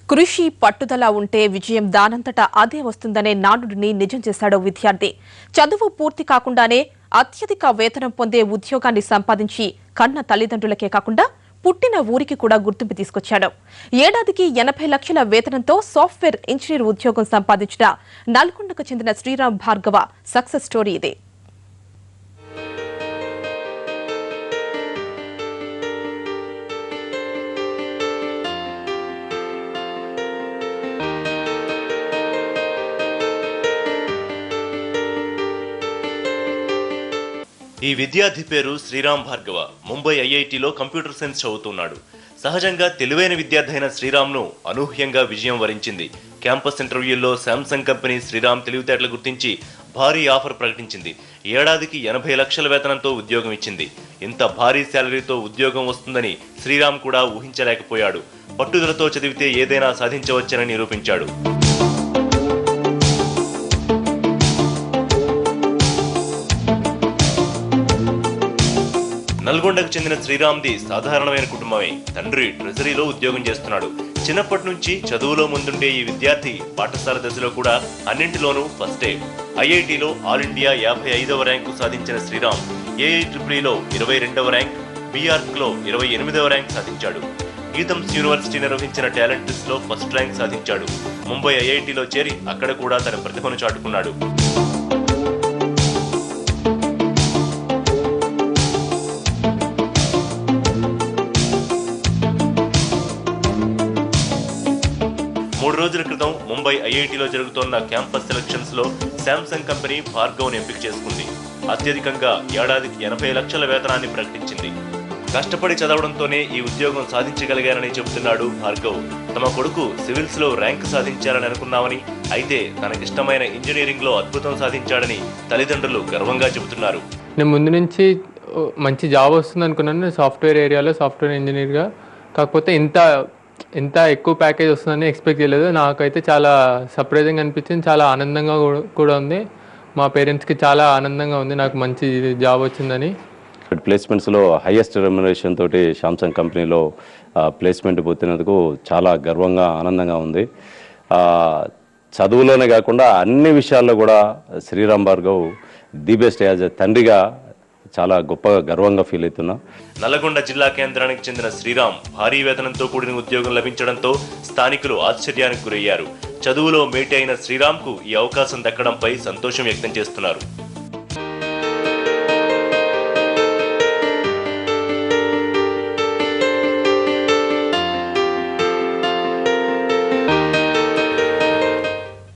కృషి పట్టుదల ఉంటే విజయం దానంతటా అదే వస్తుందనే నానుడిని నిజం చేశాడు విద్యార్థి. చదువు పూర్తి కాకుండానే అత్యధిక వేతనం పొందే ఉద్యోగాన్ని సంపాదించి కన్న తల్లిదండ్రులకే కాకుండా పుట్టిన ఊరికి కూడా గుర్తింపు తీసుకొచ్చాడు. ఏడాదికి 80 లక్షల వేతనంతో సాఫ్ట్వేర్ ఇంజనీర్ ఉద్యోగం సంపాదించిన నల్గొండకు చెందిన శ్రీరామ్ భార్గవ సక్సెస్ స్టోరీ ఇదే. ఈ విద్యార్థి పేరు శ్రీరామ్ భార్గవ. ముంబై ఐఐటిలో కంప్యూటర్ సైన్స్ చదువుతున్నాడు. సహజంగా తెలివైన విద్యార్థి అయిన శ్రీరామ్ను అనూహ్యంగా విజయం వరించింది. క్యాంపస్ ఇంటర్వ్యూల్లో శాంసంగ్ కంపెనీ శ్రీరామ్ తెలివితేటలు గుర్తించి భారీ ఆఫర్ ప్రకటించింది. ఏడాదికి 80 లక్షల వేతనంతో ఉద్యోగం ఇచ్చింది. ఇంత భారీ శాలరీతో ఉద్యోగం వస్తుందని శ్రీరామ్ కూడా ఊహించలేకపోయాడు. పట్టుదలతో చదివితే ఏదైనా సాధించవచ్చని నిరూపించాడు. నల్గొండకు చెందిన శ్రీరామ్ది సాధారణమైన కుటుంబమే. తండ్రి ట్రెజరీలో ఉద్యోగం చేస్తున్నాడు. చిన్నప్పటి నుంచి చదువులో ముందుండే ఈ విద్యార్థి పాఠశాల దశలో కూడా అన్నింటిలోనూ ఫస్టే. ఐఐటిలో ఆల్ ఇండియా 55వ ర్యాంకు సాధించిన శ్రీరామ్ ఏఐట్రిపుల్లో 22వ ర్యాంక్, బీఆర్క్లో 28వ ర్యాంక్ సాధించాడు. గీతమ్స్ యూనివర్సిటీ నిర్వహించిన టాలెంట్ టెస్ట్ లో ఫస్ట్ ర్యాంక్ సాధించాడు. ముంబై ఐఐటిలో చేరి అక్కడ కూడా తన ప్రతిభను చాటుకున్నాడు. మూడు రోజుల క్రితం ముంబై ఐఐటిలో జరుగుతోన్న క్యాంపస్ సెలక్షన్స్ లో శాంసంగ్ కంపెనీ భార్గవ్ను ఎంపిక చేసుకుంది. అత్యధికంగా ఏడాదికి 80 లక్షల వేతనాన్ని ప్రకటించింది. కష్టపడి చదవడంతోనే ఈ ఉద్యోగం సాధించగలిగారని చెబుతున్నాడు భార్గవ్. తమ కొడుకు సివిల్స్ లో ర్యాంక్ సాధించారని అనుకున్నామని, అయితే తనకిష్టమైన ఇంజనీరింగ్ లో అద్భుతం సాధించాడని తల్లిదండ్రులు గర్వంగా చెబుతున్నారు. నేను ముందు నుంచి మంచి జాబ్ వస్తుంది అనుకున్నాను, సాఫ్ట్వేర్ ఏరియాలో సాఫ్ట్వేర్ ఇంజనీర్గా. కాకపోతే ఇంత ఎక్కువ ప్యాకేజ్ వస్తుందని ఎక్స్పెక్ట్ చేయలేదు. నాకైతే చాలా సర్ప్రైజింగ్ అనిపించింది, చాలా ఆనందంగా కూడా ఉంది. మా పేరెంట్స్కి చాలా ఆనందంగా ఉంది నాకు మంచి జాబ్ వచ్చిందని. ప్లేస్మెంట్స్లో హైయెస్ట్ రెమ్యునరేషన్ తోటి శాంసంగ్ కంపెనీలో ప్లేస్మెంట్ పొందినందుకు చాలా గర్వంగా ఆనందంగా ఉంది. చదువులోనే కాకుండా అన్ని విషయాల్లో కూడా Sriram Bhargav the best. As a తండ్రిగా చాలా గొప్పగా గర్వంగా ఫీల్ అవుతున్నా. నల్గొండ జిల్లా కేంద్రానికి చెందిన శ్రీరామ్ భారీ వేతనంతో కూడిన ఉద్యోగం లభించడంతో స్థానికులు ఆశ్చర్యానికి గురయ్యారు. చదువులో మేటి అయిన శ్రీరామ్కు ఈ అవకాశం దక్కడంపై సంతోషం వ్యక్తం చేస్తున్నారు.